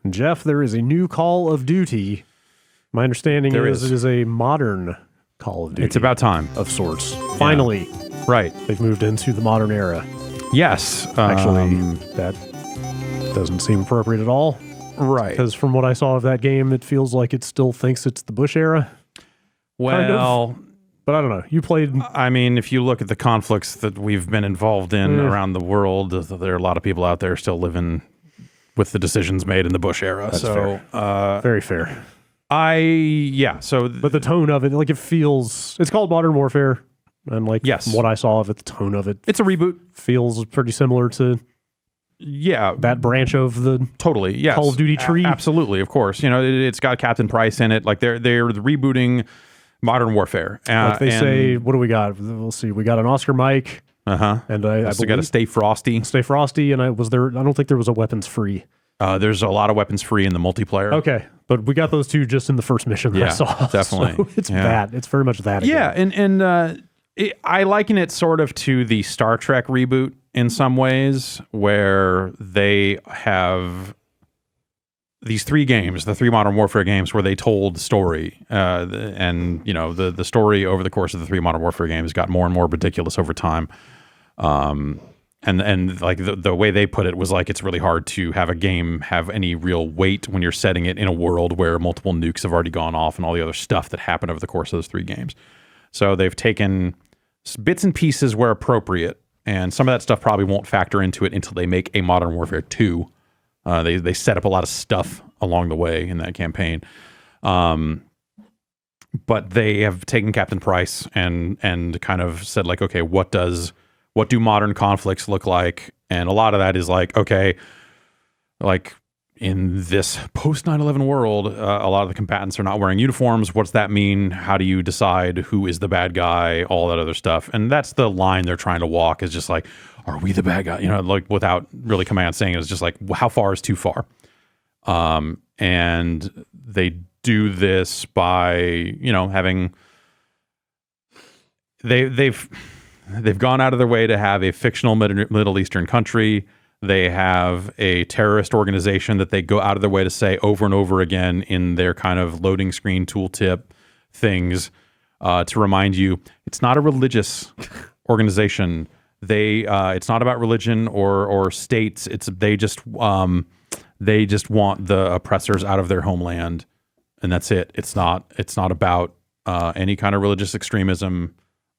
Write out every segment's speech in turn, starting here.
Jeff, there is a new Call of Duty. My understanding is it is a modern Call of Duty. It's about time. Of sorts. Finally. Right. They've moved into the modern era. Yes. Actually, that doesn't seem appropriate at all. Right. Because from what I saw of that game, it feels like it still thinks it's the Bush era. Well, kind of. But I don't know. You played... I mean, if you look at the conflicts that we've been involved in around the world, there are a lot of people out there still living with the decisions made in the Bush era. That's fair. Very fair. But the tone of it, like it feels... It's called Modern Warfare. And like what I saw of it, the tone of it... It's a reboot. Feels pretty similar to... Yeah. That branch of the Call of Duty tree. Absolutely, of course. You know, it's got Captain Price in it. Like they're rebooting Modern Warfare. Like they say, what do we got? We'll see. We got an Oscar Mike. And I got to Stay Frosty. Stay Frosty. And I don't think there was a weapons free. There's a lot of weapons free in the multiplayer. Okay. But we got those two just in the first mission that I saw. Definitely. So it's bad. It's very much that. Yeah. And I liken it sort of to the Star Trek reboot in some ways, where they have these three games, the three Modern Warfare games, where they told the story. And, you know, the story over the course of the three Modern Warfare games got more and more ridiculous over time. And like the way they put it was like, it's really hard to have a game have any real weight when you're setting it in a world where multiple nukes have already gone off and all the other stuff that happened over the course of those three games. So they've taken bits and pieces where appropriate, and some of that stuff probably won't factor into it until they make a Modern Warfare 2. They set up a lot of stuff along the way in that campaign. But they have taken Captain Price and kind of said like, okay, what do modern conflicts look like? And a lot of that is like, okay, like in this post 9/11 world, a lot of the combatants are not wearing uniforms. What's that mean? How do you decide who is the bad guy? All that other stuff. And that's the line they're trying to walk, is just like, are we the bad guy? You know, like without really coming out saying it, it's just like, how far is too far? And they do this by, you know, having they've gone out of their way to have a fictional Middle Eastern country. They have a terrorist organization that they go out of their way to say over and over again in their kind of loading screen tooltip things to remind you it's not a religious organization. It's not about religion or states. They just want the oppressors out of their homeland, and that's it. It's not about any kind of religious extremism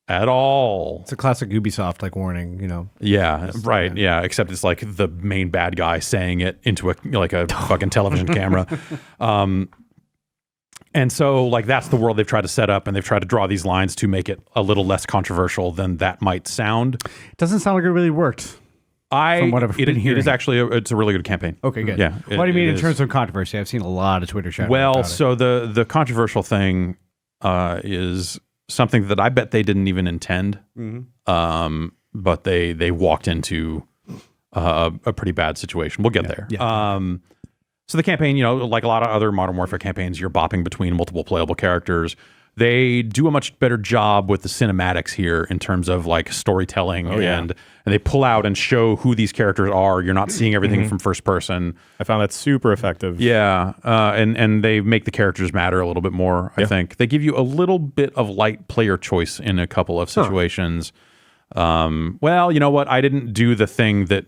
at all. It's a classic Ubisoft like warning, you know. Yeah, right. Yeah, except it's like the main bad guy saying it into a fucking television camera. And so like that's the world they've tried to set up, and they've tried to draw these lines to make it a little less controversial than that might sound. It doesn't sound like it really worked. From what I've been hearing. It is actually it's a really good campaign. Okay, good. Yeah. What do you mean in terms of controversy? I've seen a lot of Twitter chat. Well, so the controversial thing is something that I bet they didn't even intend, but they walked into a pretty bad situation. We'll get there. Yeah. So the campaign, you know, like a lot of other Modern Warfare campaigns, you're bopping between multiple playable characters. They do a much better job with the cinematics here in terms of like storytelling, and they pull out and show who these characters are. You're not seeing everything from first person. I found that super effective. Yeah, and they make the characters matter a little bit more, I think. They give you a little bit of light player choice in a couple of situations. Well, you know what? I didn't do the thing that...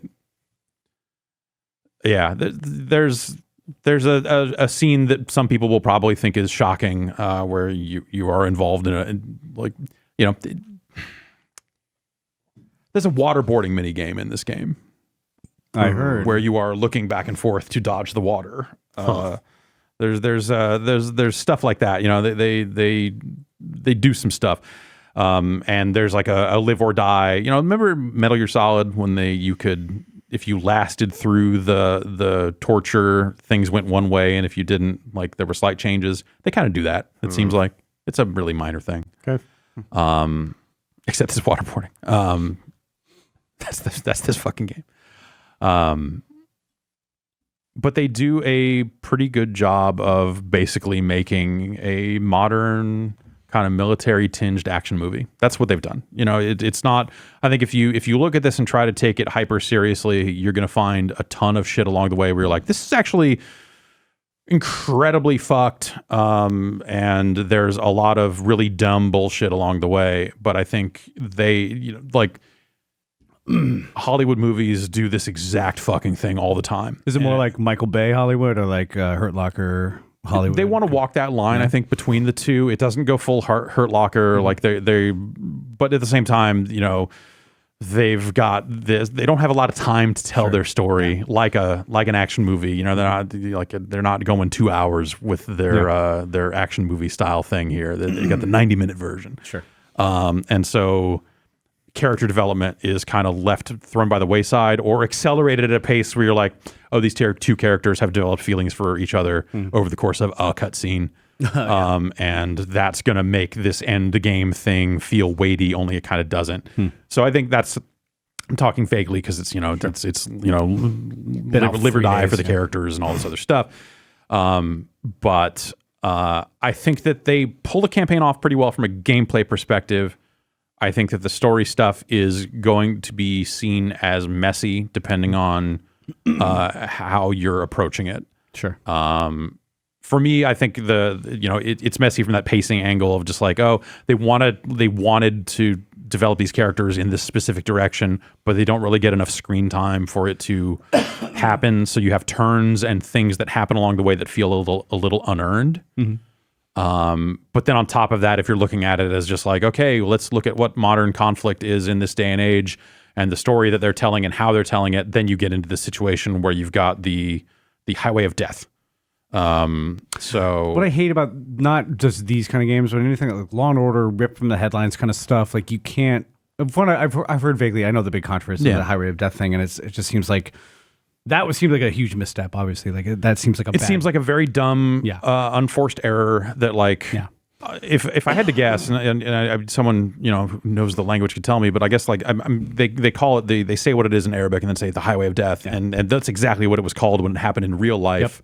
Yeah, there's a scene that some people will probably think is shocking, where you are involved in there's a waterboarding mini game in this game. I heard, where you are looking back and forth to dodge the water. There's stuff like that. You know, they do some stuff. And there's like a live or die. You know, remember Metal Gear Solid when you could, if you lasted through the torture, things went one way, and if you didn't, like there were slight changes. They kind of do that. It seems like it's a really minor thing. Okay. Except it's waterboarding. That's this fucking game. But they do a pretty good job of basically making a modern kind of military tinged action movie. That's what they've done. You know, it's not, I think if you look at this and try to take it hyper seriously, you're going to find a ton of shit along the way where you're like, this is actually incredibly fucked, and there's a lot of really dumb bullshit along the way. But I think they, Hollywood movies do this exact fucking thing all the time. Is it more like Michael Bay Hollywood or like Hurt Locker Hollywood? They want to walk that line, I think, between the two. It doesn't go full Hurt Locker, like but at the same time, they've got this. They don't have a lot of time to tell their story like an action movie. They're not going 2 hours with their action movie style thing here. They got the 90-minute version. Sure. And so character development is kind of thrown by the wayside or accelerated at a pace where you're like, oh, these two characters have developed feelings for each other over the course of a cutscene. And that's going to make this end game thing feel weighty, only it kind of doesn't. So I think I'm talking vaguely because it's, it's live or die for the characters and all this other stuff. But I think that they pull the campaign off pretty well from a gameplay perspective. I think that the story stuff is going to be seen as messy depending on how you're approaching it. Sure. For me, I think it's messy from that pacing angle of just like, oh, they wanted to develop these characters in this specific direction, but they don't really get enough screen time for it to happen. So you have turns and things that happen along the way that feel a little unearned. But then on top of that, if you're looking at it as just like, okay, let's look at what modern conflict is in this day and age and the story that they're telling and how they're telling it, then you get into the situation where you've got the highway of death. So what I hate about not just these kind of games, but anything like Law and Order, ripped from the headlines kind of stuff, like you can't. I've heard vaguely. I know the big controversy of the highway of death thing, and it just seems like that would seem like a huge misstep. Obviously, like that seems like seems like a very dumb, unforced error that If I had to guess, and someone who knows the language could tell me, but I guess they call it they say what it is in Arabic and then say the highway of death, and that's exactly what it was called when it happened in real life.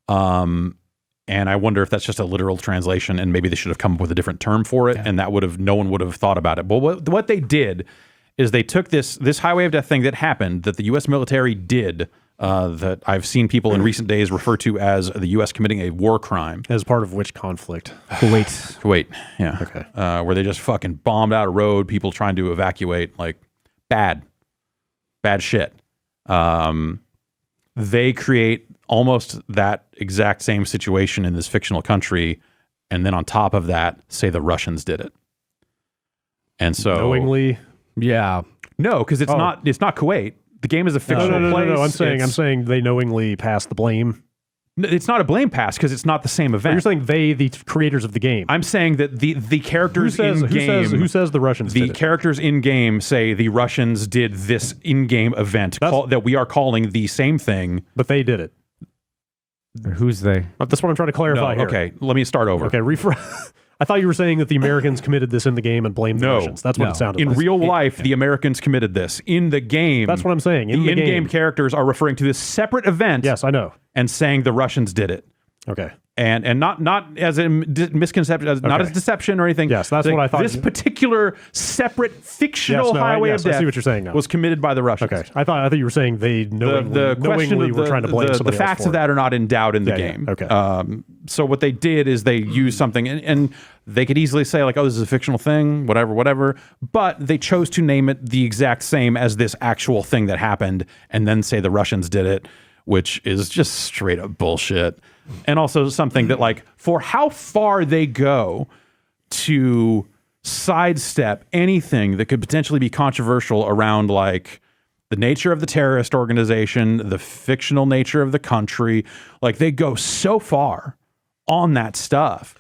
And I wonder if that's just a literal translation, and maybe they should have come up with a different term for it, and no one would have thought about it. But what they did is they took this highway of death thing that happened, that the U.S. military did. That I've seen people in recent days refer to as the U.S. committing a war crime. As part of which conflict? Kuwait, yeah. Okay. Where they just fucking bombed out a road, people trying to evacuate, bad shit. They create almost that exact same situation in this fictional country, and then on top of that, say the Russians did it. And so... Knowingly? Yeah. No, because it's not Kuwait. The game is a fictional place. No. I'm saying they knowingly passed the blame. It's not a blame pass because it's not the same event. You're saying the creators of the game. I'm saying that the characters in game. Who says the Russians did it? The characters in game say the Russians did this in-game event that we are calling the same thing. But they did it. Who's they? That's what I'm trying to clarify here. Okay, let me start over. Okay, I thought you were saying that the Americans committed this in the game and blamed the Russians. That's what it sounded like. In real life, the Americans committed this. In the game... That's what I'm saying. The in-game characters are referring to this separate event. Yes, I know. And saying the Russians did it. Okay. And not as a misconception, not as deception or anything. Yes, that's what I thought. This particular separate fictional highway of death I see what you're saying now. Was committed by the Russians. Okay. I thought you were saying they knowingly were trying to blame somebody else. The facts of that are not in doubt in the game. Yeah. Okay. So what they did is they used something, and they could easily say like, oh, this is a fictional thing, whatever. But they chose to name it the exact same as this actual thing that happened, and then say the Russians did it, which is just straight up bullshit. And also something that for how far they go to sidestep anything that could potentially be controversial around the nature of the terrorist organization, the fictional nature of the country. They go so far on that stuff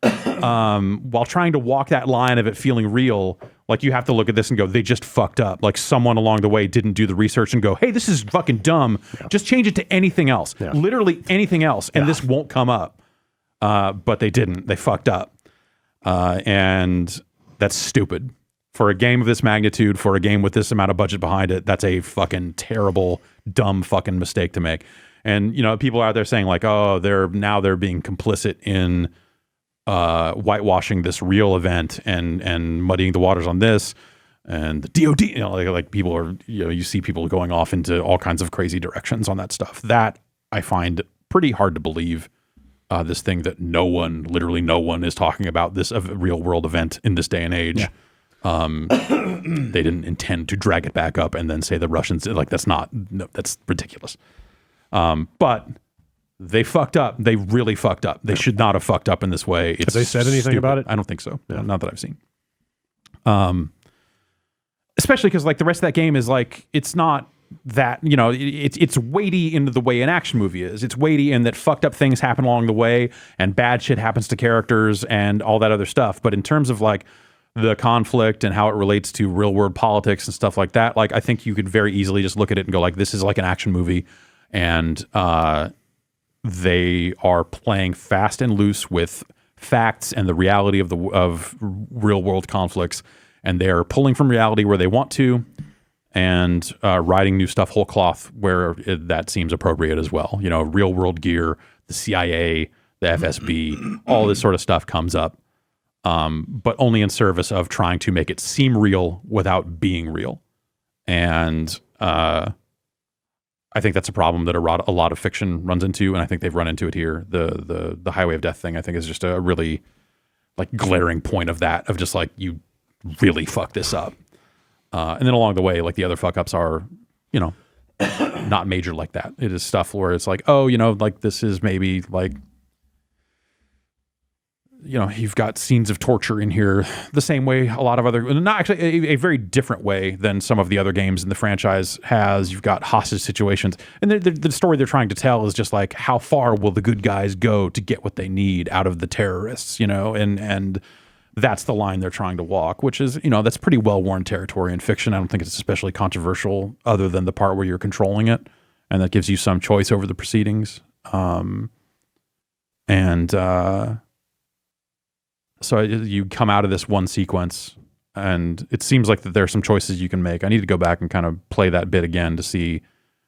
while trying to walk that line of it feeling real. You have to look at this and go, they just fucked up. Someone along the way didn't do the research and go, hey, this is fucking dumb. Yeah. Just change it to anything else. Yeah. Literally anything else. And this won't come up. But they didn't. They fucked up. And that's stupid. For a game of this magnitude, for a game with this amount of budget behind it, that's a fucking terrible, dumb fucking mistake to make. And, people are out there saying oh, they're being complicit in whitewashing this real event and muddying the waters on this, and the DOD, people are, you see people going off into all kinds of crazy directions on that stuff. That I find pretty hard to believe this thing that literally no one is talking about, this real world event in this day and age. Yeah. They didn't intend to drag it back up and then say the Russians, like that's ridiculous. But they fucked up. They really fucked up. They should not have fucked up in this way. Have they said anything about it? I don't think so. Yeah. Not that I've seen. Especially because like the rest of that game is like, it's not that, it's weighty into the way an action movie is. It's weighty in that fucked up things happen along the way and bad shit happens to characters and all that other stuff. But in terms of like the conflict and how it relates to real world politics and stuff like that, like I think you could very easily just look at it and go like, this is like an action movie. And they are playing fast and loose with facts and the reality of real world conflicts, and they're pulling from reality where they want to, and writing new stuff whole cloth where that seems appropriate as well. Real world gear, the CIA, the FSB, all this sort of stuff comes up, but only in service of trying to make it seem real without being real. And I think that's a problem that a lot of fiction runs into, and I think they've run into it here. The Highway of Death thing, I think, is just a really like glaring point of that, of just like, you really fuck this up. And then along the way, like the other fuck ups are, not major like that. It is stuff where it's like, oh, like this is maybe like, you've got scenes of torture in here the same way a lot of other, not actually a very different way than some of the other games in the franchise has. You've got hostage situations, and the story they're trying to tell is just like, how far will the good guys go to get what they need out of the terrorists, and that's the line they're trying to walk, which is, that's pretty well-worn territory in fiction. I don't think it's especially controversial other than the part where you're controlling it, and that gives you some choice over the proceedings. So you come out of this one sequence, and it seems like that there are some choices you can make. I need to go back and kind of play that bit again to see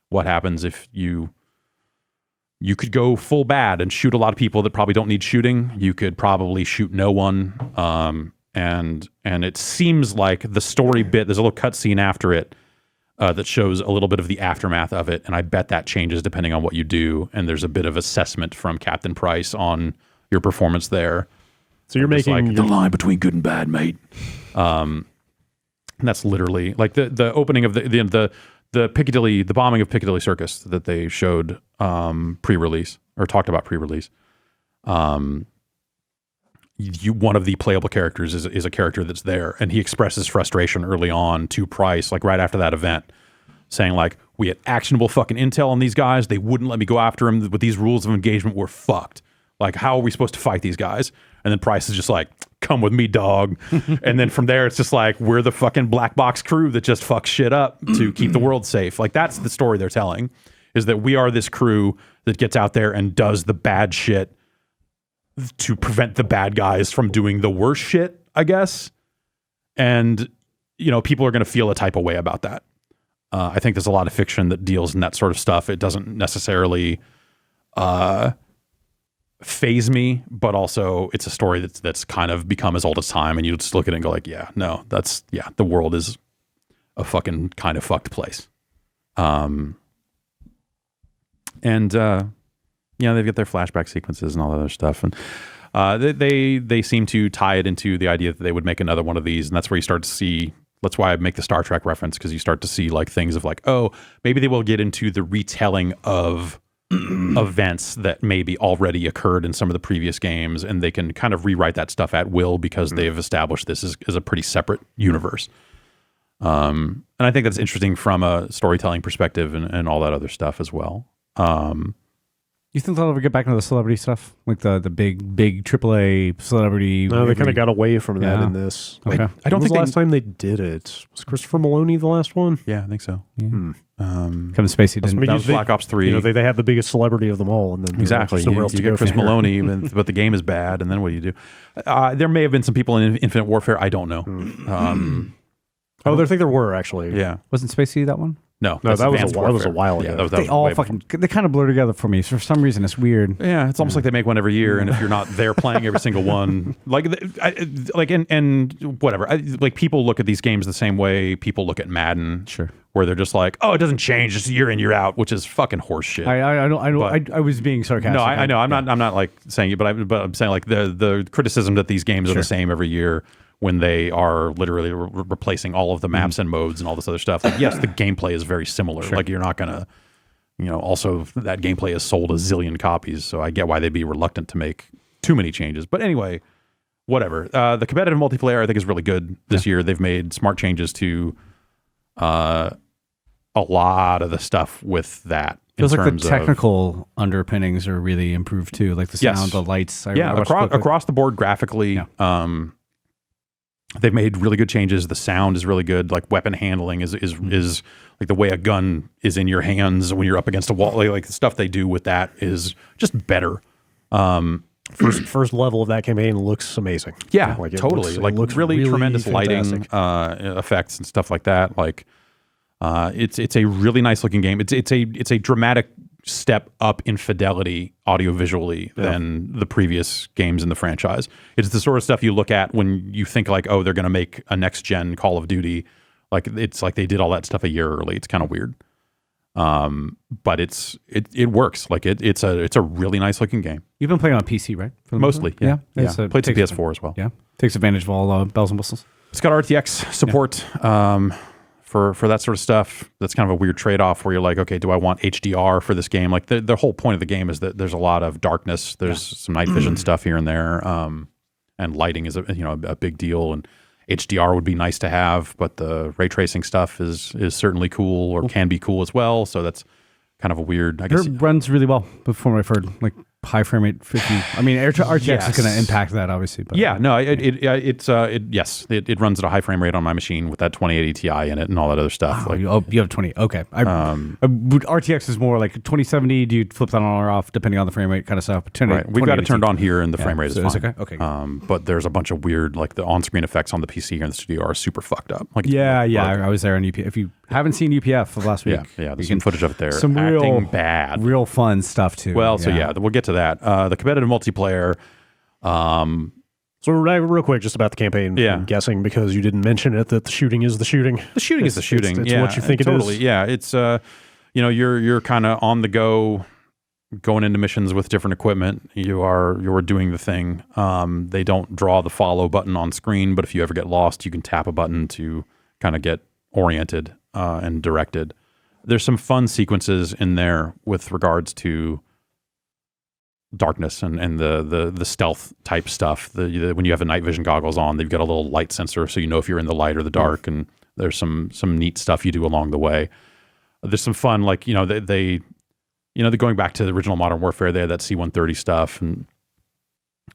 what happens if you could go full bad and shoot a lot of people that probably don't need shooting. You could probably shoot no one. And it seems like the story bit, there's a little cutscene after it that shows a little bit of the aftermath of it, and I bet that changes depending on what you do. And there's a bit of assessment from Captain Price on your performance there. So you're making like the line between good and bad, mate. And that's literally like the opening of the Piccadilly, the bombing of Piccadilly Circus that they showed pre-release, or talked about pre-release. One of the playable characters is a character that's there, and he expresses frustration early on to Price, like right after that event, saying like, we had actionable fucking intel on these guys. They wouldn't let me go after him with these rules of engagement. We're fucked. Like, how are we supposed to fight these guys? And then Price is just like, come with me, dog. And then from there, it's just like, we're the fucking black box crew that just fucks shit up to keep the world safe. Like, that's the story they're telling, is that we are this crew that gets out there and does the bad shit to prevent the bad guys from doing the worst shit, I guess. And, people are going to feel a type of way about that. I think there's a lot of fiction that deals in that sort of stuff. It doesn't necessarily phase me, but also it's a story that's kind of become as old as time, and you just look at it and go like, the world is a fucking kind of fucked place. They've got their flashback sequences and all that other stuff, and they seem to tie it into the idea that they would make another one of these, and that's where you start to see. That's why I make the Star Trek reference, because you start to see like things of like, oh, maybe they will get into the retelling of events that maybe already occurred in some of the previous games, and they can kind of rewrite that stuff at will because they've established this as a pretty separate universe. And I think that's interesting from a storytelling perspective and all that other stuff as well. You think they'll ever get back into the celebrity stuff? Like the big AAA celebrity? No, they kind of got away from that in this. Okay. I don't think the last time they did it was Christopher Maloney the last one. Yeah, I think so. Yeah. Kevin Spacey didn't. That was Black Ops 3. They have the biggest celebrity of them all, and then exactly. You get Chris Maloney, but the game is bad, and then what do you do? There may have been some people in Infinite Warfare. I don't know. I think there were actually. Yeah, wasn't Spacey that one? No, that was Advanced that was a Warfare. while ago. Yeah, that was They all way before. they kind of blur together for me. So for some reason, it's weird. Yeah, it's almost like they make one every year, and if you're not there playing every single one, and whatever, like people look at these games the same way people look at Madden, Sure. where they're just like, oh, it doesn't change, just year in year out, which is fucking horseshit. I was being sarcastic. No, I know. I'm not like saying it, but I'm saying like the criticism that these games are the same every year when they are literally replacing all of the maps and modes and all this other stuff. Like, yes, the gameplay is very similar. Like, you're not gonna, also that gameplay is sold a zillion copies, so I get why they'd be reluctant to make too many changes. But anyway, whatever. The competitive multiplayer I think is really good this year. They've made smart changes to a lot of the stuff with that. Feels like the technical underpinnings are really improved too, like the sound, the lights. Across the board graphically. Yeah. They've made really good changes. The sound is really good. Like weapon handling is like the way a gun is in your hands when you're up against a wall. Like the stuff they do with that is just better. First level of that campaign looks amazing. Yeah, like totally. It looks really tremendous fantastic. lighting effects and stuff like that. Like it's a really nice looking game. It's a dramatic step up in fidelity audiovisually than the previous games in the franchise. It's the sort of stuff you look at when you think like, oh, they're going to make a next gen Call of Duty. Like it's like they did all that stuff a year early. It's kind of weird. But it works. Like it's a really nice looking game. You've been playing on PC, right? Mostly, yeah. Played some PS4 as well. Yeah, takes advantage of all bells and whistles. It's got RTX support. For that sort of stuff. That's kind of a weird trade-off where you're like, okay, do I want HDR for this game? Like the whole point of the game is that there's a lot of darkness. There's some night vision stuff here and there, and lighting is a big deal. And HDR would be nice to have, but the ray tracing stuff is certainly cool or can be cool as well. So that's kind of a weird. I guess it runs really well. Before I've heard like high frame rate 50. I mean, RTX is going to impact that obviously. But yeah, no, it runs at a high frame rate on my machine with that 2080 Ti in it and all that other stuff. Oh, you have 20. Okay, RTX is more like 2070. Do you flip that on or off depending on the frame rate kind of stuff? Right, we've got it turned on here, and the frame rate is fine. Okay. But there's a bunch of weird, like the on-screen effects on the PC here in the studio are super fucked up. Like I was there on UPF. If you haven't seen UPF of last week, there's some footage of it there. Some real fun stuff too. Well, we'll get to that. The competitive multiplayer. So real quick, just about the campaign. I'm guessing because you didn't mention it that the shooting is the shooting. The shooting is the shooting. It's what you think it is. Yeah, it's you're kind of on the go, going into missions with different equipment. You're doing the thing. They don't draw the follow button on screen, but if you ever get lost, you can tap a button to kind of get oriented and directed. There's some fun sequences in there with regards to darkness and the stealth type stuff. When you have the night vision goggles on, they've got a little light sensor so you know if you're in the light or the dark, and there's some neat stuff you do along the way. There's some fun, like they're going back to the original Modern Warfare. They had that C-130 stuff, and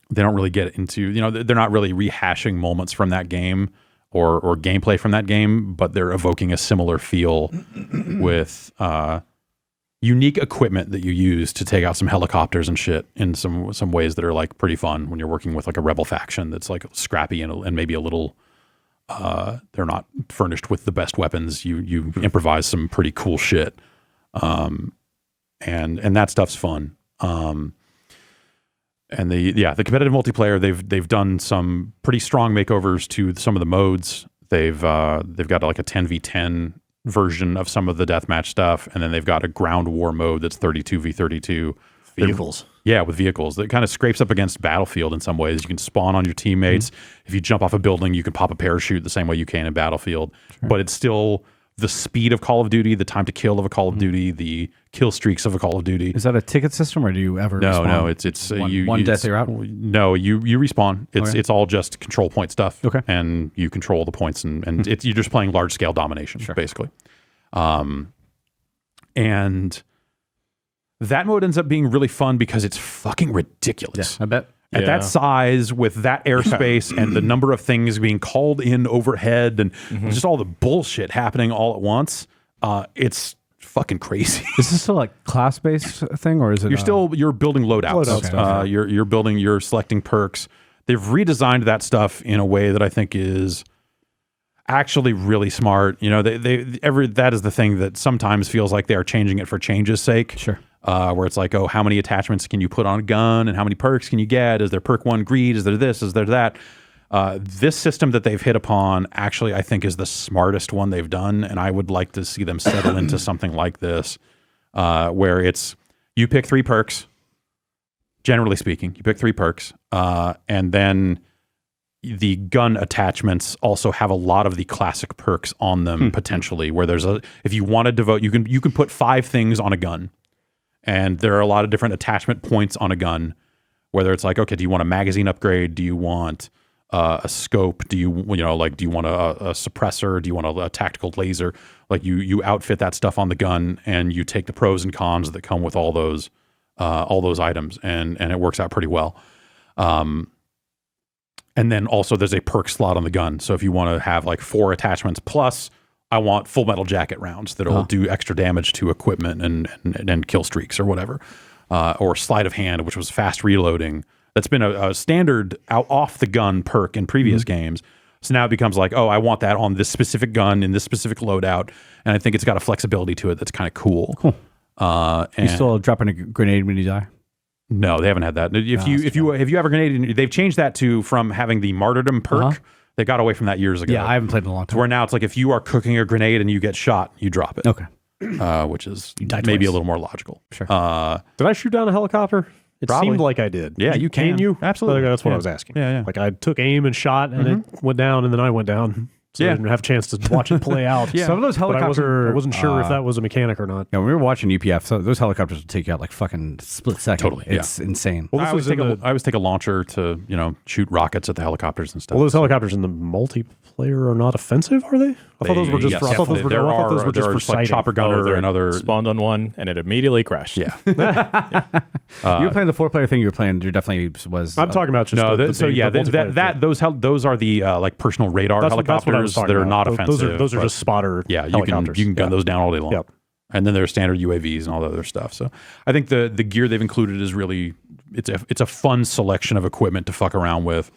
they don't really get into they're not really rehashing moments from that game or gameplay from that game, but they're evoking a similar feel with unique equipment that you use to take out some helicopters and shit in some ways that are like pretty fun when you're working with like a rebel faction that's like scrappy and maybe a little they're not furnished with the best weapons. You improvise some pretty cool shit, and that stuff's fun. And the competitive multiplayer, they've done some pretty strong makeovers to some of the modes. They've got like a 10v10 version of some of the deathmatch stuff, and then they've got a ground war mode that's 32v32 vehicles. With vehicles that kind of scrapes up against Battlefield in some ways. You can spawn on your teammates. If you jump off a building, you can pop a parachute the same way you can in Battlefield. But it's still the speed of Call of Duty, the time to kill of a Call of Duty, the kill streaks of a Call of Duty. Is that a ticket system, or do you ever respawn? No, it's one death you're out? No, you respawn. It's all just control point stuff. Okay. And you control the points, and you're just playing large scale domination, basically. And that mode ends up being really fun because it's fucking ridiculous. Yeah, I bet. At that size, with that airspace and the number of things being called in overhead and just all the bullshit happening all at once, it's fucking crazy. Is this still like class-based thing, or is it? You're building loadouts. You're selecting perks. They've redesigned that stuff in a way that I think is actually really smart. You know, that is the thing that sometimes feels like they are changing it for change's sake. Sure. Where it's like, oh, how many attachments can you put on a gun, and how many perks can you get? Is there perk 1 greed? Is there this? Is there that? This system that they've hit upon actually, I think, is the smartest one they've done, and I would like to see them settle into something like this, where it's you pick 3 perks. Generally speaking, you pick 3 perks, and then the gun attachments also have a lot of the classic perks on them potentially. Where if you want to devote, you can put 5 things on a gun. And there are a lot of different attachment points on a gun, whether it's like, okay, do you want a magazine upgrade? Do you want a scope? Do you want a suppressor? Do you want a tactical laser? Like you outfit that stuff on the gun, and you take the pros and cons that come with all those items, and it works out pretty well. And then also there's a perk slot on the gun. So if you want to have like 4 attachments plus, I want full metal jacket rounds that'll do extra damage to equipment and kill streaks or whatever, or sleight of hand, which was fast reloading. That's been a standard off the gun perk in previous games. So now it becomes like, oh, I want that on this specific gun in this specific loadout, and I think it's got a flexibility to it that's kind of cool. Cool. You still dropping a grenade when you die? No, they haven't had that. If you have a grenade, they've changed that from having the martyrdom perk. They got away from that years ago. Yeah, I haven't played in a long time. To where now it's like if you are cooking a grenade and you get shot, you drop it. Okay. Which is maybe a little more logical. Sure. Did I shoot down a helicopter? It seemed like I did. Yeah, you can. Can you? Absolutely. That's what I was asking. Yeah. Like I took aim and shot, and it went down, and then I went down. So I didn't have a chance to watch it play out. Some of those helicopters. I wasn't sure if that was a mechanic or not. Yeah, when we were watching UPF, so those helicopters will take you out like fucking split second. Totally. It's insane. Well, I always take a launcher to shoot rockets at the helicopters and stuff. Well, those helicopters in the multiplayer are not offensive, are they? I thought those were just for sighting. Chopper gunner and other spawned on one, and it immediately crashed. Yeah. You were playing the 4-player thing. You were playing. There definitely was. I'm talking about just those are the like personal radar helicopters that are not offensive. Those are just spotter. Yeah, helicopters. You can gun those down all day long. Yep. And then there's standard UAVs and all the other stuff. So I think the gear they've included is really it's a fun selection of equipment to fuck around with.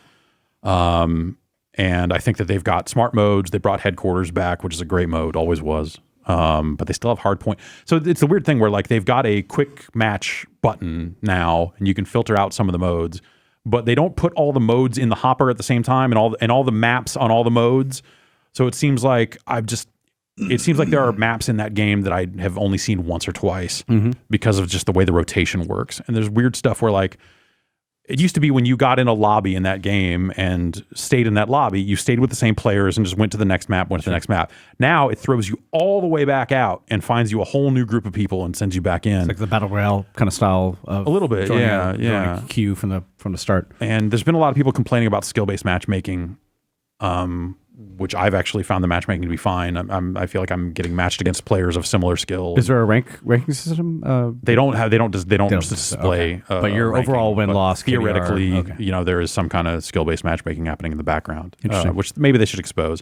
And I think that they've got smart modes. They brought headquarters back, which is a great mode, always was. But they still have hard point. So it's the weird thing where like they've got a quick match button now, and you can filter out some of the modes, but they don't put all the modes in the hopper at the same time and all the maps on all the modes. So it seems like there are maps in that game that I have only seen once or twice because of just the way the rotation works. And there's weird stuff where like, it used to be when you got in a lobby in that game and stayed in that lobby, you stayed with the same players and just went to the next map, went to the next map. Now it throws you all the way back out and finds you a whole new group of people and sends you back in. It's like the Battle Royale kind of style of a little bit, joining yeah. a queue from the start. And there's been a lot of people complaining about skill-based matchmaking, which I've actually found the matchmaking to be fine. I feel like I'm getting matched against players of similar skill. Is there a ranking system? They don't just display. Okay. But your ranking, overall win-loss theoretically, there is some kind of skill-based matchmaking happening in the background, which maybe they should expose.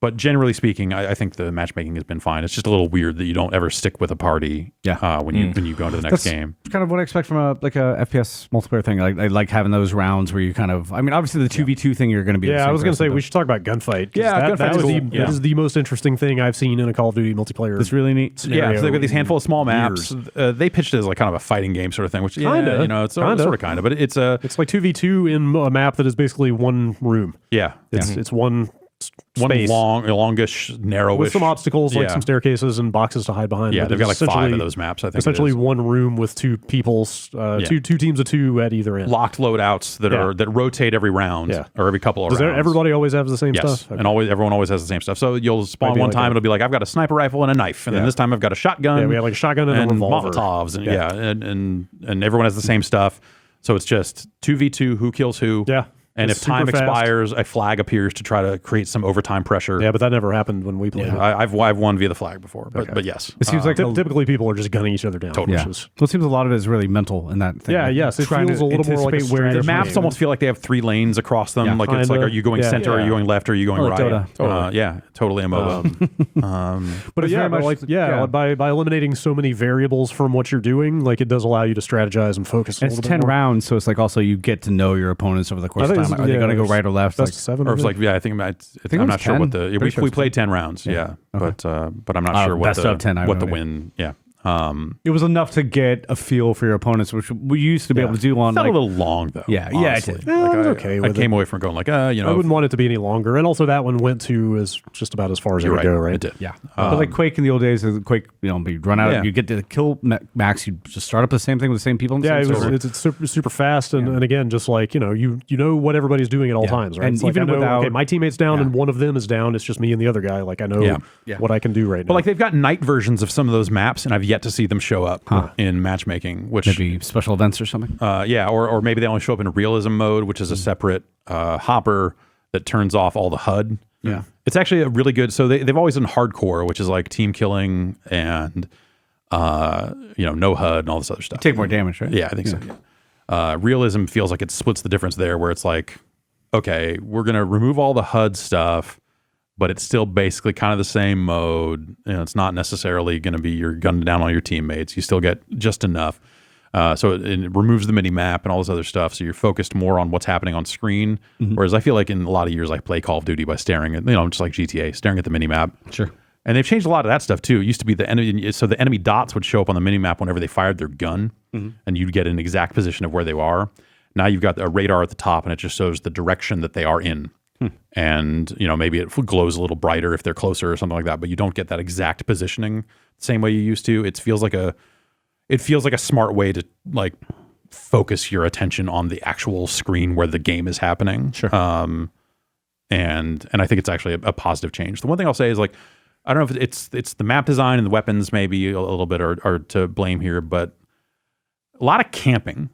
But generally speaking, I think the matchmaking has been fine. It's just a little weird that you don't ever stick with a party when you go into the next game. It's kind of what I expect from a FPS multiplayer thing. I like having those rounds where you kind of, I mean, obviously the 2v2 thing you're going to be. Yeah, I was going to say we should talk about gunfight. Yeah, that is the most interesting thing I've seen in a Call of Duty multiplayer. It's really neat. Yeah, so they've got these handful of small maps. They pitched it as like kind of a fighting game sort of thing, which it's sort of kind of, but it's like 2v2 in a map that is basically one room. Yeah, it's one space. Longish, narrowish, with some obstacles like some staircases and boxes to hide behind. Yeah, they've got like 5 of those maps. I think essentially one room with two people's two teams of 2 at either end. Locked loadouts that rotate every round or every couple of rounds. Does everybody always have the same stuff? Okay. And everyone always has the same stuff. So you'll spawn one time, it'll be like I've got a sniper rifle and a knife, and then this time I've got a shotgun. Yeah, we have like a shotgun and a revolver. Molotovs, and everyone has the same stuff. So it's just 2v2, who kills who. Yeah. And if time expires, a flag appears to try to create some overtime pressure. Yeah, but that never happened when we played. Yeah, I've won via the flag before, but yes. It seems like typically people are just gunning each other down. Totally. Well, it seems a lot of it is really mental in that thing. Yeah, yes. It feels a little more like where the maps almost feel like they have 3 lanes across them. Yeah, like it's like, are you going center? Are you going left? Or are you going right? Totally. Totally a MOBA. But yeah, by eliminating so many variables from what you're doing, like it does allow you to strategize and focus. It's 10 rounds, so it's like also you get to know your opponents over the course of time. Are they going to go right or left? Best of 7? Or it's like, I think I'm not sure what the we played 10 rounds, okay. But I'm not sure what the win. Yeah. It was enough to get a feel for your opponents, which we used to be able to do on. It felt a little long though. Yeah, honestly. it did. I came away from going like, I wouldn't want it to be any longer. And also that one went to as just about as far as it would go, right? It did. Yeah. But like Quake in the old days, Quake, you run out, you get to the kill max, you just start up the same thing with the same people. It's super fast, and again, just like you know what everybody's doing at all times, right? And even without my teammate's down and one of them is down, it's just me and the other guy. Like I know what I can do right now. But like they've got night versions of some of those maps, and I've yet to see them show up in matchmaking, which maybe special events or something. Or maybe they only show up in realism mode, which is a separate hopper that turns off all the HUD. Yeah, it's actually a really good. So they've always done hardcore, which is like team killing and no HUD and all this other stuff. You take more damage, right? Yeah, I think so. Yeah. Realism feels like it splits the difference there, where it's like, okay, we're gonna remove all the HUD stuff, but it's still basically kind of the same mode. It's not necessarily going to be you're gunning down on your teammates. You still get just enough. So it removes the mini map and all this other stuff. So you're focused more on what's happening on screen. Whereas I feel like in a lot of years I play Call of Duty by staring at, just like GTA, staring at the mini map. Sure. And they've changed a lot of that stuff too. It used to be the enemy, so the enemy dots would show up on the mini map whenever they fired their gun, and you'd get an exact position of where they are. Now you've got a radar at the top, and it just shows the direction that they are in. And maybe it glows a little brighter if they're closer or something like that, but you don't get that exact positioning the same way you used to. It feels like a smart way to like focus your attention on the actual screen where the game is happening. Sure. And I think it's actually a positive change. The one thing I'll say is like, I don't know if it's the map design and the weapons maybe a little bit are to blame here, but a lot of camping.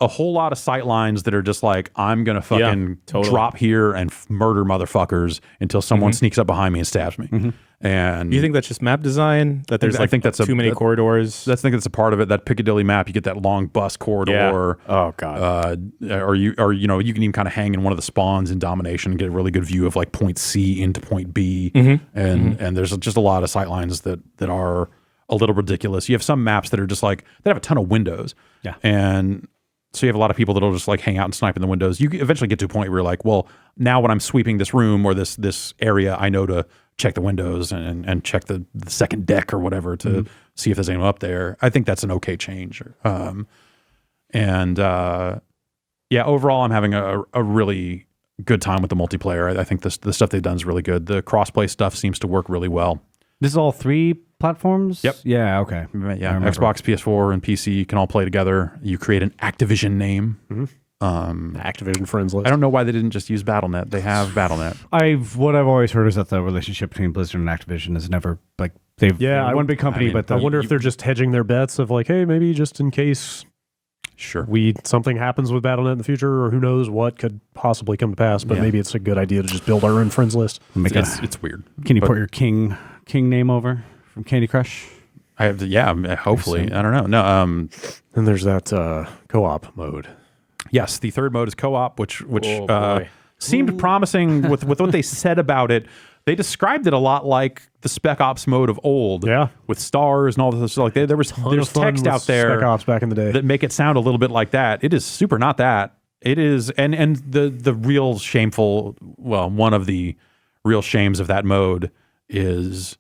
A whole lot of sight lines that are just like, I'm going to fucking drop here and murder motherfuckers until someone sneaks up behind me and stabs me. And you think that's just map design? That there's too many corridors? I think that's a part of it. That Piccadilly map, you get that long bus corridor. Yeah. Oh God. Or you can even kind of hang in one of the spawns in Domination and get a really good view of like point C into point B. And there's just a lot of sight lines that are a little ridiculous. You have some maps that are just like, they have a ton of windows. Yeah. And so you have a lot of people that'll just like hang out and snipe in the windows. You eventually get to a point where you're like, well, now when I'm sweeping this room or this area, I know to check the windows and check the second deck or whatever to see if there's anyone up there. I think that's an okay change. Overall, I'm having a really good time with the multiplayer. I think the stuff they've done is really good. The crossplay stuff seems to work really well. This is all 3 platforms? Yep. Yeah, okay. Yeah, Xbox, PS4, and PC can all play together. You create an Activision name. Activision friends list. I don't know why they didn't just use Battle.net. They have Battle.net. What I've always heard is that the relationship between Blizzard and Activision is never like they're one big company, but I wonder if they're just hedging their bets of like, hey, maybe just in case something happens with Battle.net in the future, or who knows what could possibly come to pass, but maybe it's a good idea to just build our own friends list. It's weird. Can you put your king name over from Candy Crush? I have to, hopefully. I don't know. No, then there's that co-op mode. Yes, the third mode is co-op, which seemed promising with what they said about it. They described it a lot like the Spec Ops mode of old, with stars and all this. Like there's text out there, Spec Ops back in the day, that make it sound a little bit like that. It is super not that. It is, and the real shameful, one of the real shames of that mode is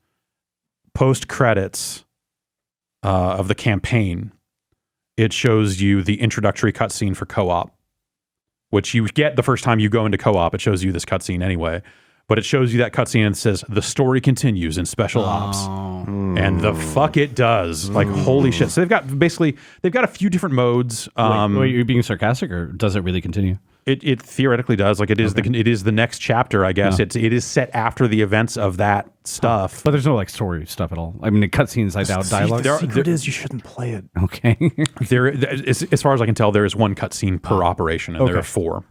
post credits of the campaign. It shows you the introductory cutscene for co-op, which you get the first time you go into co-op. It shows you this cutscene anyway, but it shows you that cutscene and says the story continues in Special Ops, and the fuck it does. Like holy shit! So they've got a few different modes. Wait, you're being sarcastic, or does it really continue? It theoretically does. Like it is it is the next chapter, I guess. It is set after the events of that stuff. But there's no like story stuff at all. I mean, the cutscenes like that dialogue. The secret is you shouldn't play it. Okay. As far as I can tell, there is one cutscene per operation, and there are 4.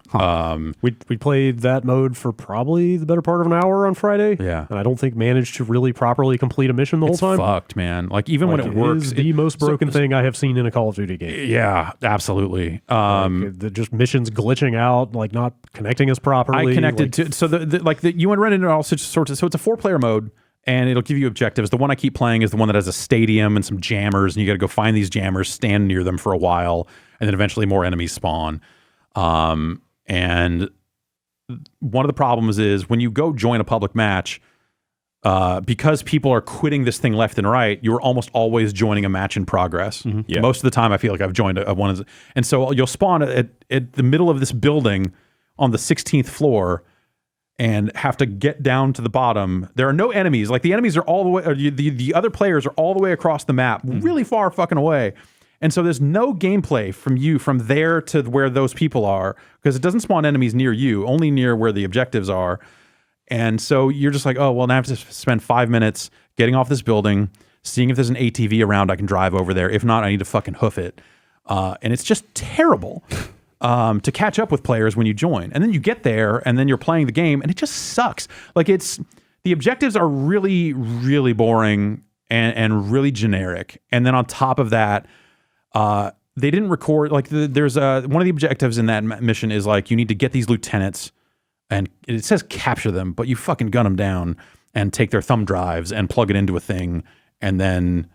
We played that mode for probably the better part of an hour on Friday. Yeah, and I don't think managed to really properly complete a mission the whole time. Fucked, man. Like even when it works, is the most broken thing I have seen in a Call of Duty game. Yeah, absolutely. Just missions glitching out, like not connecting us properly. I connected to you want to run into all sorts of. So it's a 4-player mode, and it'll give you objectives. The one I keep playing is the one that has a stadium and some jammers, and you got to go find these jammers, stand near them for a while, and then eventually more enemies spawn. And one of the problems is when you go join a public match, because people are quitting this thing left and right, you're almost always joining a match in progress. Yeah. Most of the time, I feel like I've joined one. And so you'll spawn at the middle of this building on the 16th floor and have to get down to the bottom. There are no enemies. Like the enemies are all the way, or the other players are all the way across the map, really far fucking away. And so there's no gameplay from you from there to where those people are, because it doesn't spawn enemies near you, only near where the objectives are. And so you're just like, oh, well, now I have to spend 5 minutes getting off this building, seeing if there's an ATV around I can drive over there. If not, I need to fucking hoof it. And it's just terrible to catch up with players when you join. And then you get there, and then you're playing the game, and it just sucks. Like the objectives are really, really boring and really generic. And then on top of that, they didn't record, like there's one of the objectives in that mission is like, you need to get these lieutenants, and it says capture them, but you fucking gun them down and take their thumb drives and plug it into a thing. And then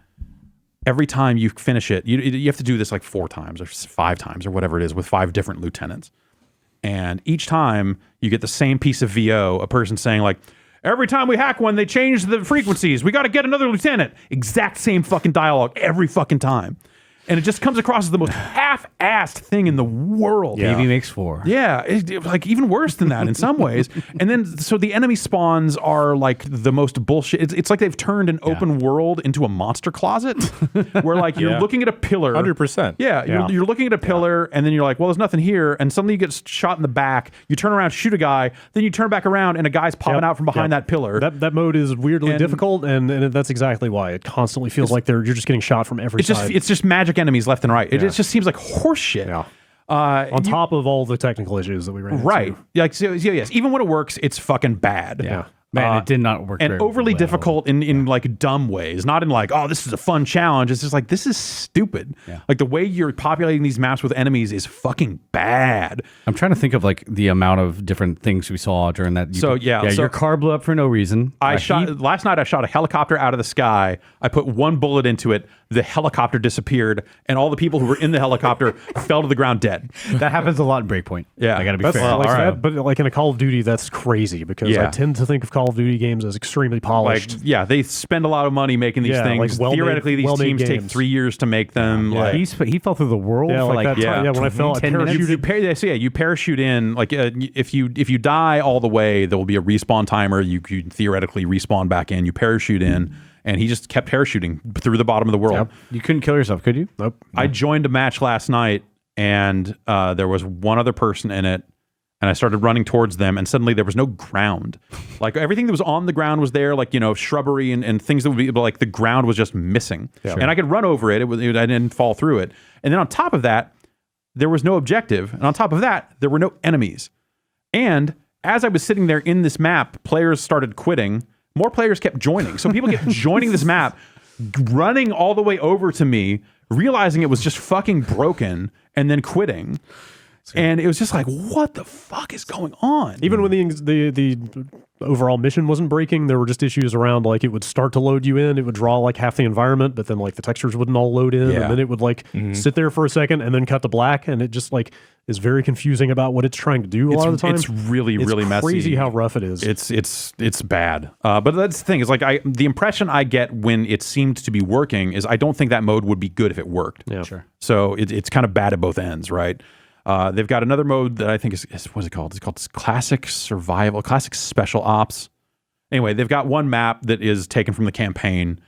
every time you finish it, you have to do this like 4 times or 5 times or whatever it is with 5 different lieutenants. And each time you get the same piece of VO, a person saying like, every time we hack one, they change the frequencies. We got to get another lieutenant. Exact same fucking dialogue every fucking time. And it just comes across as the most half-assed thing in the world. Yeah. Maybe makes 4. Yeah, like even worse than that in some ways. And then, so the enemy spawns are like the most bullshit. It's like they've turned an open world into a monster closet, where like you're looking at a pillar. 100%. Yeah, you're looking at a pillar, and then you're like, well, there's nothing here. And suddenly you get shot in the back. You turn around, shoot a guy. Then you turn back around, and a guy's popping out from behind that pillar. That mode is weirdly difficult, and that's exactly why it constantly feels like you're just getting shot from every side. It's just magic enemies left and right. It just seems like horse shit. Yeah. On top of all the technical issues that we ran into. Right. Like, so, yes, even when it works, it's fucking bad. Yeah. Man, it did not work. And very overly well. difficult in like dumb ways, not in like, oh, this is a fun challenge. It's just like, this is stupid. Yeah. Like the way you're populating these maps with enemies is fucking bad. I'm trying to think of like the amount of different things we saw during that. So your car blew up for no reason. Last night I shot a helicopter out of the sky. I put 1 bullet into it. The helicopter disappeared, and all the people who were in the helicopter fell to the ground dead. That happens a lot in Breakpoint. Yeah. I gotta be fair. But like in a Call of Duty, that's crazy, because I tend to think of Call of Duty games as extremely polished. Like, they spend a lot of money making these things. Like Theoretically, these teams take 3 years to make them. Yeah. Like, He fell through the world for like when I fell, I parachuted. You parachute in. Like if you die all the way, there will be a respawn timer. You could theoretically respawn back in. You parachute in, and he just kept parachuting through the bottom of the world. Yep. You couldn't kill yourself, could you? Nope. I joined a match last night, and there was one other person in it, and I started running towards them, and suddenly there was no ground. Like everything that was on the ground was there, like, shrubbery and things that would be, but like the ground was just missing. Yeah. And I could run over it. I didn't fall through it. And then on top of that, there was no objective. And on top of that, there were no enemies. And as I was sitting there in this map, players started quitting. More players kept joining. So people kept joining this map, running all the way over to me, realizing it was just fucking broken, and then quitting. And it was just like, what the fuck is going on? Even when the overall mission wasn't breaking, there were just issues around, like, it would start to load you in, it would draw like half the environment, but then like the textures wouldn't all load in, and then it would like sit there for a second and then cut to black, and it just like is very confusing about what it's trying to do a lot of the time. It's really messy. Crazy how rough it is. It's bad. But that's the thing, is like the impression I get when it seemed to be working is I don't think that mode would be good if it worked. Yeah, sure. So it's kind of bad at both ends, right? They've got another mode that I think is what's it called? It's called Classic Survival, Classic Special Ops. Anyway, they've got one map that is taken from the campaign,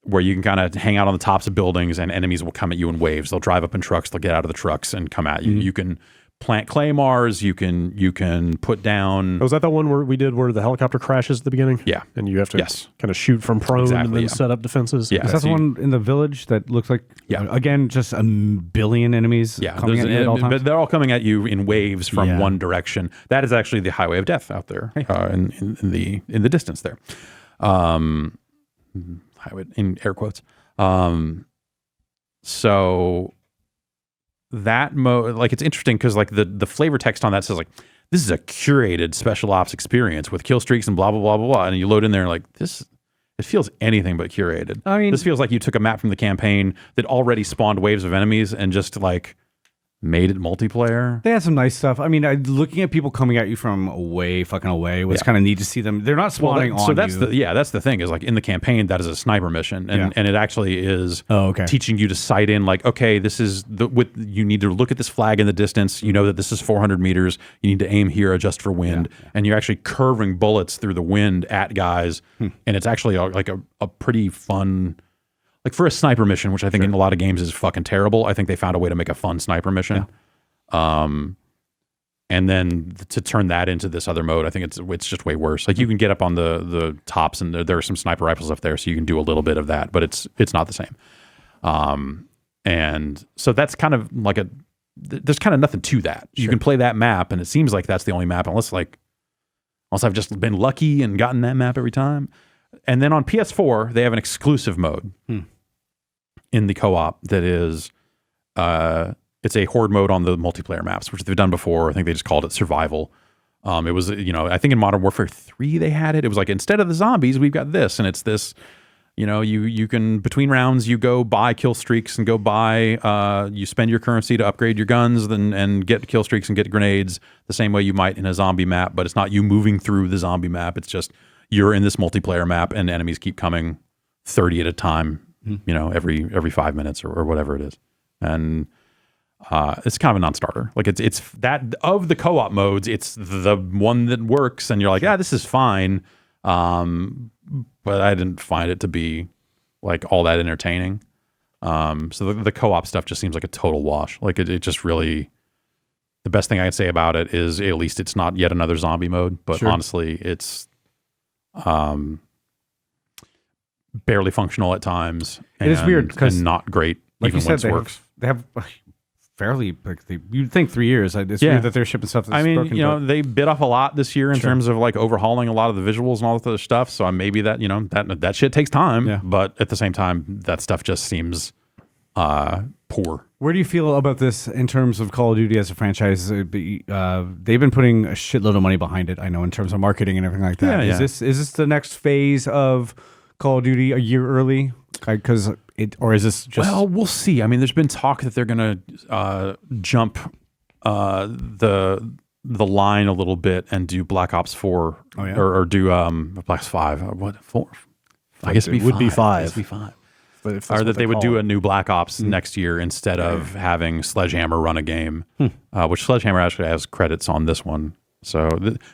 where you can kind of hang out on the tops of buildings, and enemies will come at you in waves. They'll drive up in trucks, they'll get out of the trucks and come at you. You can plant claymores, you can put down. Was that the one where the helicopter crashes at the beginning? Yeah. And you have to kind of shoot from prone and then set up defenses? Yeah. Is that the one in the village that looks like, again, just a billion enemies coming at you at all times? But they're all coming at you in waves from one direction. That is actually the Highway of Death out there in the distance there. Highway in air quotes. So that mode, like, it's interesting because like the flavor text on that says like, this is a curated special ops experience with kill streaks and blah blah blah blah blah, and you load in there like this. It feels anything but curated. I mean, this feels like you took a map from the campaign that already spawned waves of enemies and just like made it multiplayer. They had some nice stuff. I mean, looking at people coming at you from away was kind of neat to see them. They're not spawning on you. So that's the thing is like in the campaign that is a sniper mission, and it actually is teaching you to sight in like, okay, this is you need to look at this flag in the distance. You know that this is 400 meters. You need to aim here, adjust for wind, and you're actually curving bullets through the wind at guys, and it's actually a pretty fun. Like for a sniper mission, which I think in a lot of games is fucking terrible, I think they found a way to make a fun sniper mission. Yeah. And then to turn that into this other mode, I think it's just way worse. Like you can get up on the tops and there are some sniper rifles up there, so you can do a little bit of that, but it's not the same. And so that's kind of like there's kind of nothing to that. You can play that map, and it seems like that's the only map, unless I've just been lucky and gotten that map every time. And then on PS4, they have an exclusive mode in the co-op that is, it's a horde mode on the multiplayer maps, which they've done before. I think they just called it survival. It was, I think in Modern Warfare 3 they had it. It was like, instead of the zombies, we've got this. And it's this, you can, between rounds, you go buy kill streaks and go buy, you spend your currency to upgrade your guns and get kill streaks and get grenades the same way you might in a zombie map. But it's not you moving through the zombie map. It's just, you're in this multiplayer map and enemies keep coming 30 at a time, every 5 minutes or whatever it is. And it's kind of a non-starter. Like it's that of the co-op modes, it's the one that works and you're like, this is fine. But I didn't find it to be like all that entertaining. So the co-op stuff just seems like a total wash. Like it just really, the best thing I can say about it is at least it's not yet another zombie mode, but honestly, it's barely functional at times. It is weird because not great, like even when it works. They have fairly, you'd think 3 years. It's weird that they're shipping stuff that's broken. They bit off a lot this year in terms of like overhauling a lot of the visuals and all that other stuff. So maybe that, that shit takes time, but at the same time, that stuff just seems poor. Where do you feel about this in terms of Call of Duty as a franchise? They've been putting a shitload of money behind it, I know, in terms of marketing and everything like that. Is this the next phase of Call of Duty a year early? Or is this just... Well, we'll see. I mean, there's been talk that they're going to jump the line a little bit and do Black Ops 4 or do Black Ops 5. What, 4? I guess it would be 5. It would be 5. Or that they would do a new Black Ops next year instead of having Sledgehammer run a game, which Sledgehammer actually has credits on this one. So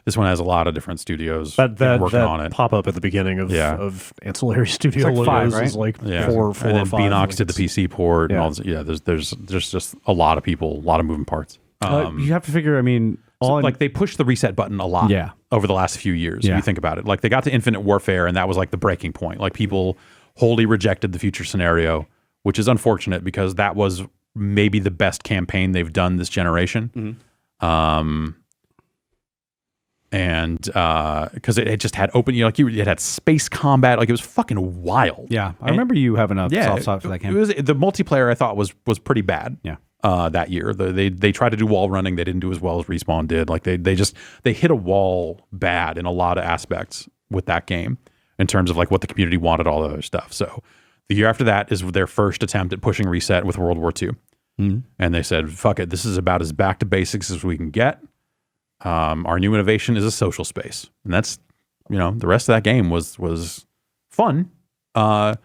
this one has a lot of different studios working on it. Pop up at the beginning of ancillary studio logos 5, right? is like 4 and or then 5. Beanox did the PC port and all this. Yeah, there's just a lot of people, a lot of moving parts. You have to figure, like they pushed the reset button a lot over the last few years. If you think about it, like they got to Infinite Warfare and that was like the breaking point. Like people wholly rejected the future scenario, which is unfortunate because that was maybe the best campaign they've done this generation. And because it just had open, it had space combat, like it was fucking wild. Yeah, I remember you having a soft spot for that game. The multiplayer I thought was pretty bad. Yeah. That year, they tried to do wall running, they didn't do as well as Respawn did. Like they hit a wall bad in a lot of aspects with that game in terms of like what the community wanted, all the other stuff. So the year after that is their first attempt at pushing reset with World War II. And they said, fuck it, this is about as back to basics as we can get. Our new innovation is a social space. And that's, the rest of that game was fun. But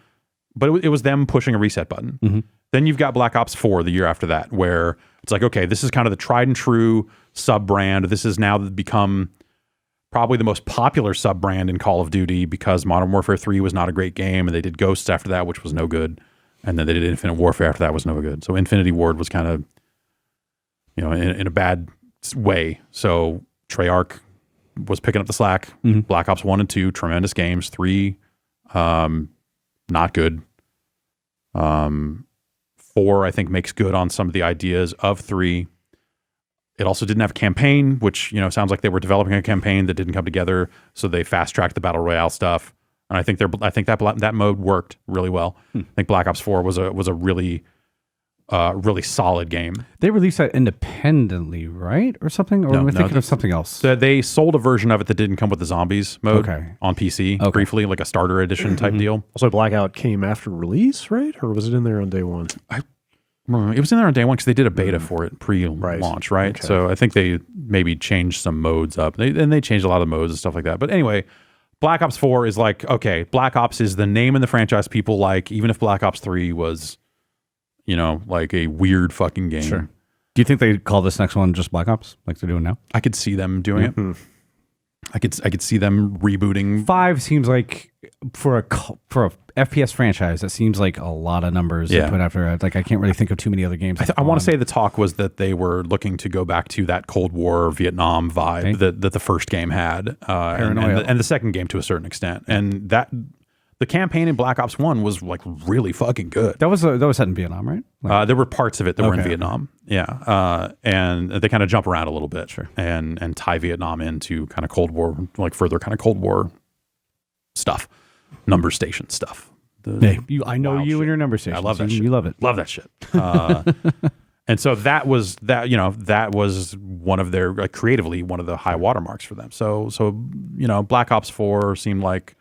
it was them pushing a reset button. Then you've got Black Ops 4 the year after that, where it's like, okay, this is kind of the tried and true sub-brand. This has now become probably the most popular sub-brand in Call of Duty because Modern Warfare 3 was not a great game, and they did Ghosts after that, which was no good. And then they did Infinite Warfare after that, was no good. So Infinity Ward was kind of, in a bad way. So Treyarch was picking up the slack. Black Ops 1 and 2, tremendous games. 3, not good. 4, I think, makes good on some of the ideas of 3. It also didn't have a campaign, which, sounds like they were developing a campaign that didn't come together. So they fast-tracked the Battle Royale stuff. And I think that mode worked really well. I think Black Ops 4 was a really solid game. They released that independently, right? Or something? Or am I thinking of something else? They sold a version of it that didn't come with the zombies mode on PC briefly, like a starter edition type deal. Also, Blackout came after release, right? Or was it in there on day one? It was in there on day one because they did a beta for it pre-launch, right? Okay. So I think they maybe changed some modes up. They changed a lot of the modes and stuff like that. But anyway, Black Ops 4 is like, okay, Black Ops is the name in the franchise people like, even if Black Ops 3 was, like a weird fucking game. Sure. Do you think they call this next one just Black Ops, like they're doing now? I could see them doing it. I could see them rebooting. 5 seems like for a FPS franchise, that seems like a lot of numbers to put after. Like I can't really think of too many other games. I want to say the talk was that they were looking to go back to that Cold War Vietnam vibe that the first game had, and the second game to a certain extent, and that the campaign in Black Ops 1 was like really fucking good. That was set in Vietnam, right? There were parts of it that were in Vietnam, and they kind of jump around a little bit, and tie Vietnam into kind of Cold War, like further kind of Cold War stuff, number station stuff. I know you and your number station. I love that shit. You love it. Love that shit. And so that was one of their creatively one of the high watermarks for them. So Black Ops 4 seemed like,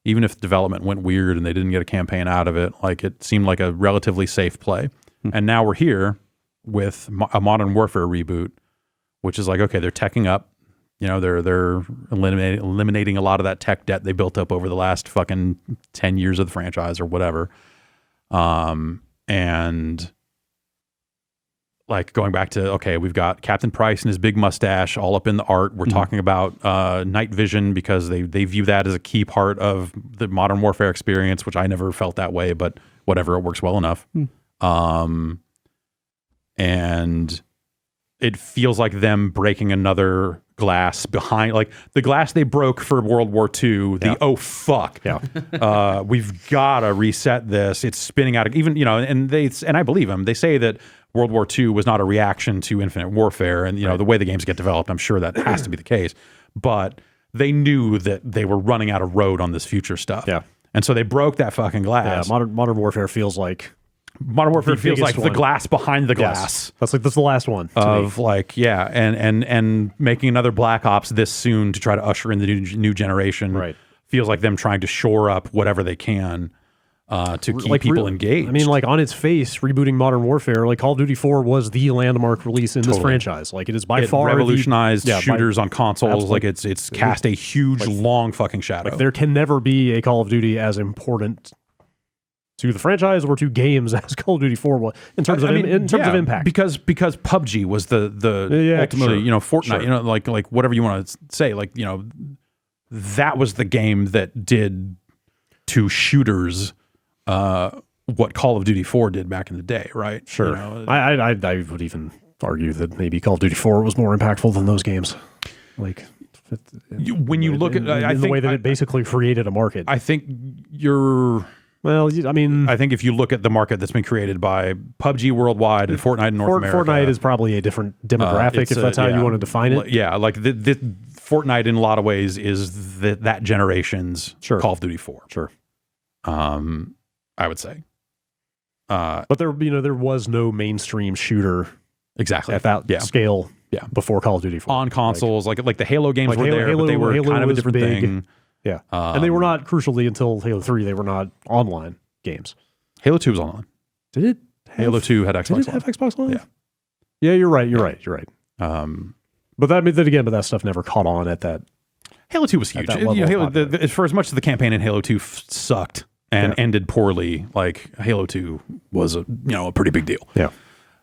even if development went weird and they didn't get a campaign out of it, like it seemed like a relatively safe play. And now we're here with a Modern Warfare reboot, which is like, okay, they're teching up. They're eliminating a lot of that tech debt they built up over the last fucking 10 years of the franchise or whatever. And like going back to, okay, we've got Captain Price and his big mustache all up in the art. We're talking about night vision because they view that as a key part of the Modern Warfare experience, which I never felt that way, but whatever, it works well enough. And it feels like them breaking another glass behind, like the glass they broke for World War II. Oh fuck, we've got to reset this. It's spinning out of, even and I believe them. They say that World War II was not a reaction to Infinite Warfare, and the way the games get developed, I'm sure that has to be the case. But they knew that they were running out of road on this future stuff. Yeah, and so they broke that fucking glass. Yeah, Modern Warfare feels like. Modern Warfare feels like the glass behind the glass. That's the last one of me. Like, and making another Black Ops this soon to try to usher in the new generation feels like them trying to shore up whatever they can to keep people engaged. I mean, like on its face, rebooting Modern Warfare, like Call of Duty 4 was the landmark release in this franchise. Like it is by far revolutionized shooters on consoles. Like it's cast a huge long fucking shadow. Like there can never be a Call of Duty as important to the franchise or to games as Call of Duty 4 was in terms of impact. Because PUBG was the ultimately, Fortnite, like whatever you want to say, like, that was the game that did to shooters what Call of Duty 4 did back in the day, right? Sure. I would even argue that maybe Call of Duty 4 was more impactful than those games. Like when you look at the way that it basically created a market. I think you're Well, I mean, I think if you look at the market that's been created by PUBG worldwide and Fortnite in North America, Fortnite is probably a different demographic if that's how you want to define it. Yeah, like the Fortnite in a lot of ways is that generation's Call of Duty 4. Sure, I would say. But there was no mainstream shooter exactly at that scale. Yeah, before Call of Duty 4 on consoles, like the Halo games were there, but they were kind of a different thing. Yeah, and they were not, crucially, until Halo 3, they were not online games. Halo 2 was online. Did it? Halo 2 had Xbox Live. Did it have Xbox Live? Yeah, you're right. But that stuff never caught on at that. Halo 2 was huge. For as much as the campaign in Halo 2 sucked and ended poorly, like Halo 2 was a pretty big deal. Yeah.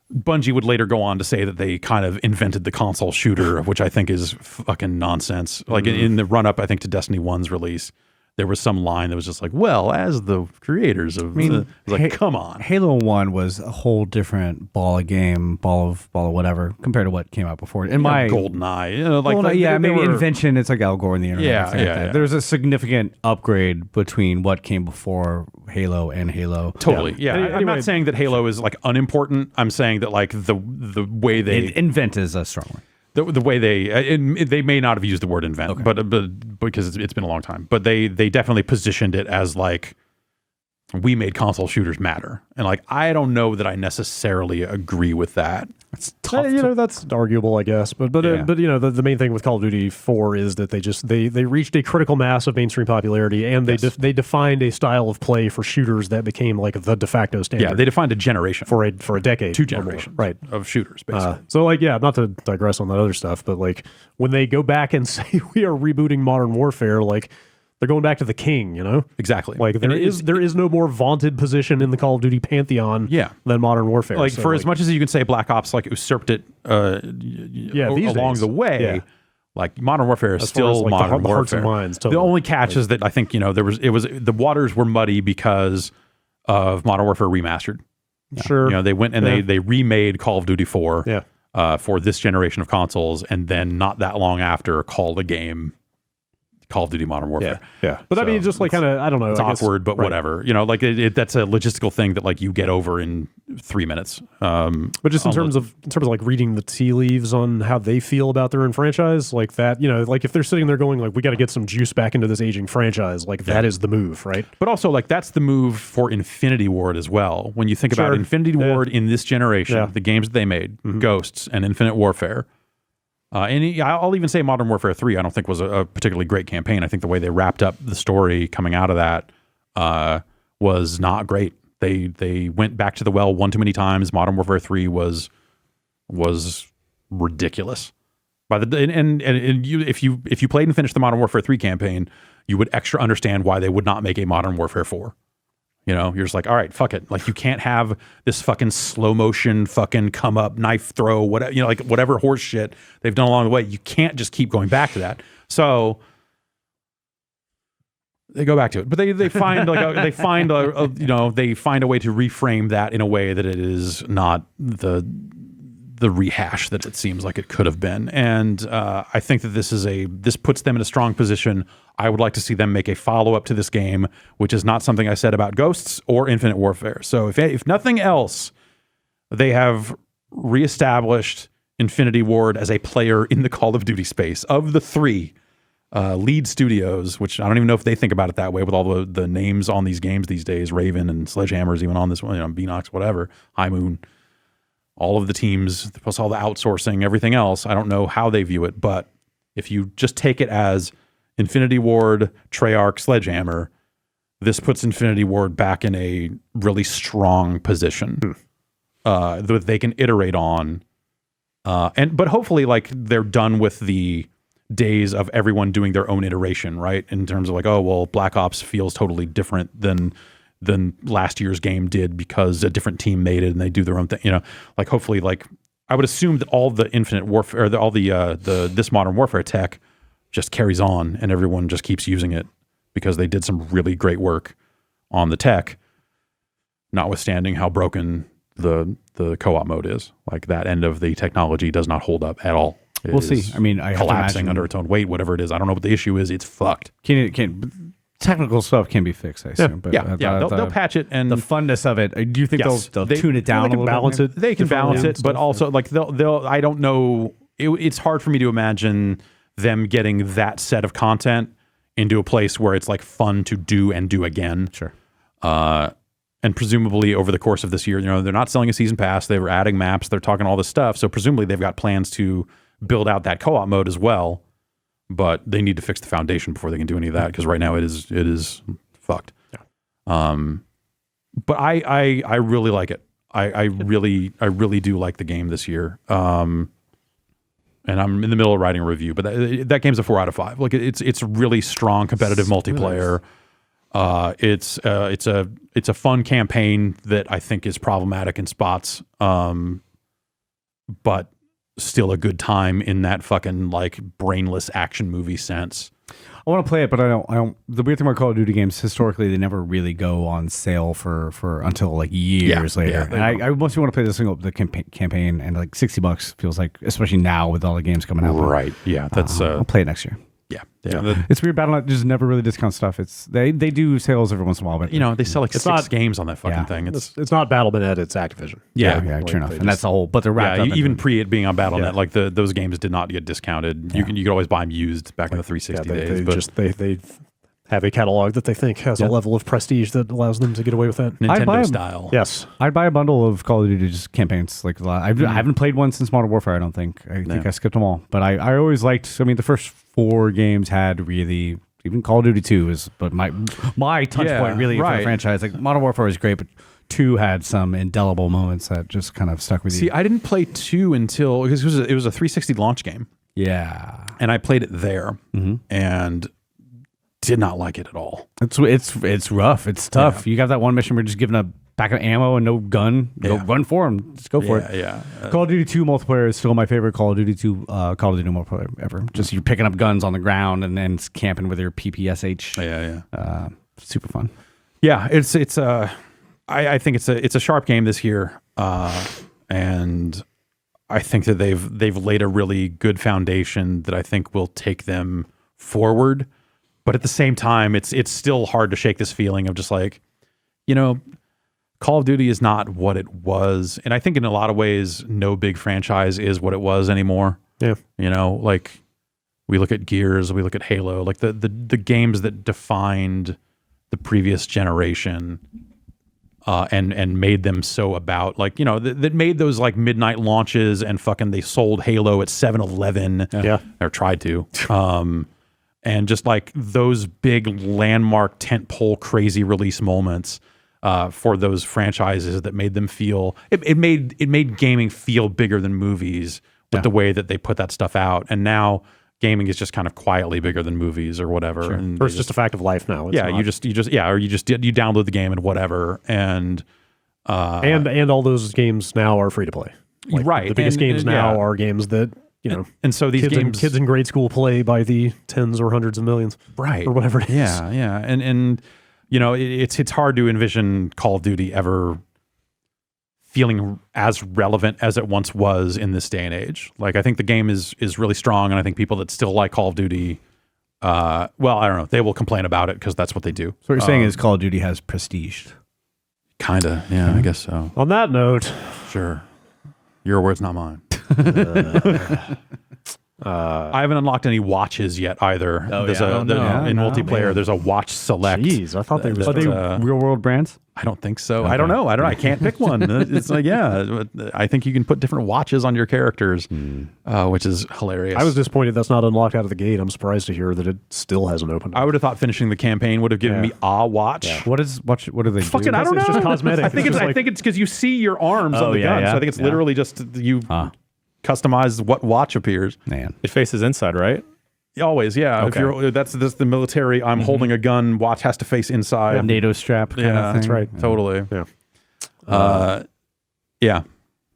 Bungie would later go on to say that they kind of invented the console shooter, which I think is fucking nonsense. Like in the run-up, I think, to Destiny 1's release, there was some line that was just like, well, as the creators of come on. Halo 1 was a whole different ball of whatever, compared to what came out before. In my GoldenEye. maybe invention, it's like Al Gore in the internet. Yeah. There's a significant upgrade between what came before Halo and Halo. Totally. Yeah. I'm not saying that Halo is like unimportant. I'm saying that like the way they invent is a strong word. The way they may not have used the word invent, but because it's been a long time, but they definitely positioned it as like, we made console shooters matter. And like, I don't know that I necessarily agree with that. It's tough. That's arguable, I guess. But the main thing with Call of Duty 4 is that they reached a critical mass of mainstream popularity, and they defined a style of play for shooters that became like the de facto standard. Yeah, they defined a generation for a decade, 2 generations, right, of shooters, basically. So not to digress on that other stuff, but like when they go back and say we are rebooting Modern Warfare, like. They're going back to the king, Exactly. Like there is no more vaunted position in the Call of Duty pantheon than Modern Warfare. Like as much as you can say Black Ops like usurped it along the way, like Modern Warfare is still Modern Warfare. Hearts and minds, totally. The only catch is that I think the waters were muddy because of Modern Warfare Remastered. Sure. They went and they remade Call of Duty 4 for this generation of consoles, and then not that long after called a game Call of Duty Modern Warfare. Yeah. But I mean, just like kind of, I don't know. It's awkward, but whatever. Like that's a logistical thing that like you get over in 3 minutes. But just in terms of like reading the tea leaves on how they feel about their own franchise, like that, like if they're sitting there going like, we got to get some juice back into this aging franchise, like that is the move, right? But also like that's the move for Infinity Ward as well. When you think about Infinity Ward in this generation, the games that they made, Ghosts and Infinite Warfare, and I'll even say Modern Warfare 3 I don't think was a particularly great campaign. I think the way they wrapped up the story coming out of that was not great. They went back to the well one too many times. Modern Warfare 3 was ridiculous. If you played and finished the Modern Warfare 3 campaign, you would extra understand why they would not make a Modern Warfare 4. You're just like, all right, fuck it. Like you can't have this fucking slow motion fucking come up knife throw, whatever, like whatever horse shit they've done along the way. You can't just keep going back to that. So they go back to it, but they find they find a way to reframe that in a way that it is not the rehash that it seems like it could have been. And I think that this puts them in a strong position. I would like to see them make a follow-up to this game, which is not something I said about Ghosts or Infinite Warfare. So if nothing else, they have reestablished Infinity Ward as a player in the Call of Duty space. Of the 3 lead studios, which I don't even know if they think about it that way with all the names on these games these days, Raven and Sledgehammer's even on this one, Beanox, whatever, High Moon, all of the teams, plus all the outsourcing, everything else. I don't know how they view it, but if you just take it as Infinity Ward, Treyarch, Sledgehammer, this puts Infinity Ward back in a really strong position that they can iterate on. But hopefully like they're done with the days of everyone doing their own iteration, right? In terms of like, oh, well, Black Ops feels totally different than last year's game did because a different team made it and they do their own thing. Like hopefully, like I would assume that all the Infinite Warfare, or all this Modern Warfare tech just carries on and everyone just keeps using it because they did some really great work on the tech, notwithstanding how broken the co-op mode is. Like that end of the technology does not hold up at all. We'll see. I mean, I collapsing under its own weight, whatever it is. I don't know what the issue is. It's fucked. Technical stuff can be fixed, I assume. They'll patch it, and the funness of it. Do you think they'll tune it down a little balance bit? They can balance it, but also like they'll. I don't know. It's hard for me to imagine them getting that set of content into a place where it's like fun to do and do again. Sure. And presumably over the course of this year, they're not selling a season pass. They were adding maps. They're talking all this stuff. So presumably they've got plans to build out that co-op mode as well. But they need to fix the foundation before they can do any of that, because right now it is fucked. Yeah. But I really like it. I really do like the game this year. And I'm in the middle of writing a review, but that game's a 4 out of 5. Like it's really strong competitive multiplayer. It's a fun campaign that I think is problematic in spots, but still a good time in that fucking like brainless action movie sense. I want to play it, but I don't. The weird thing about Call of Duty games, historically, they never really go on sale for until like years later. And I mostly want to play the campaign, and like $60 feels like, especially now with all the games coming out. Right? Yeah, that's. I'll play it next year. Yeah. It's weird. Battle.net just never really discount stuff. They do sales every once in a while, but they sell like 6 games on that fucking thing. It's not Battle.net, it's Activision. Yeah, true enough. And that's the whole. But they're wrapped up. Even pre it being on Battle.net, like those games did not get discounted. You could always buy them used back in the 360 days. They have a catalog that they think has a level of prestige that allows them to get away with that. Nintendo style. Yes. I'd buy a bundle of Call of Duty just campaigns. Like I haven't played one since Modern Warfare, I don't think. I think I skipped them all. But I always liked, I mean, the first 4 games had really, even Call of Duty 2 is, but my touch point really for the franchise. Like Modern Warfare was great, but 2 had some indelible moments that just kind of stuck with you. See, I didn't play 2 until, because it was a 360 launch game. Yeah. And I played it there and did not like it at all. It's rough. It's tough. You got that one mission where you're just giving a pack of ammo and no gun. Go run for them. Just go for it. Yeah. Call of Duty 2 multiplayer is still my favorite Call of Duty 2 Call of Duty multiplayer ever. Just you're picking up guns on the ground and then camping with your PPSH. Yeah. Super fun. Yeah, I think it's a sharp game this year, and I think that they've laid a really good foundation that I think will take them forward. But at the same time, it's still hard to shake this feeling of just like, Call of Duty is not what it was, and I think in a lot of ways, no big franchise is what it was anymore. Yeah, like we look at Gears, we look at Halo, like the games that defined the previous generation. And made them so about that made those like midnight launches and fucking they sold Halo at 7-Eleven or tried to and just like those big landmark tentpole crazy release moments for those franchises that made them feel it made gaming feel bigger than movies with the way that they put that stuff out, and now gaming is just kind of quietly bigger than movies or whatever. Sure. And or it's just a fact of life now. It's you download the game and whatever. And all those games now are free to play. Like, right. The biggest games now are games that, and so these kids in grade school play by the tens or hundreds of millions. Right. Or whatever it is. Yeah. And it's hard to envision Call of Duty ever feeling as relevant as it once was in this day and age. Like, I think the game is really strong, and I think people that still like Call of Duty, I don't know, they will complain about it because that's what they do. So what you're saying is Call of Duty has prestige. Kinda, yeah, I guess so. On that note, sure. Your words, not mine. I haven't unlocked any watches yet either. In multiplayer, there's a watch select. Jeez, I thought they were. Are they real world brands? I don't think so. Okay. I don't know. I can't pick one. It's like, I think you can put different watches on your characters, which is hilarious. I was disappointed that's not unlocked out of the gate. I'm surprised to hear that it still hasn't opened. I would have thought finishing the campaign would have given me a watch. Yeah. What do they fucking do? I don't know. It's just cosmetic. I think it's because you see your arms on the gun. So I think it's literally just you customize what watch appears. Man, it faces inside, right? Always, yeah. Okay. If that's the military, I'm holding a gun. Watch has to face inside. NATO strap. Kind of thing. That's right. Totally. Yeah. Yeah.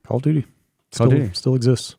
Call of Duty. Still exists.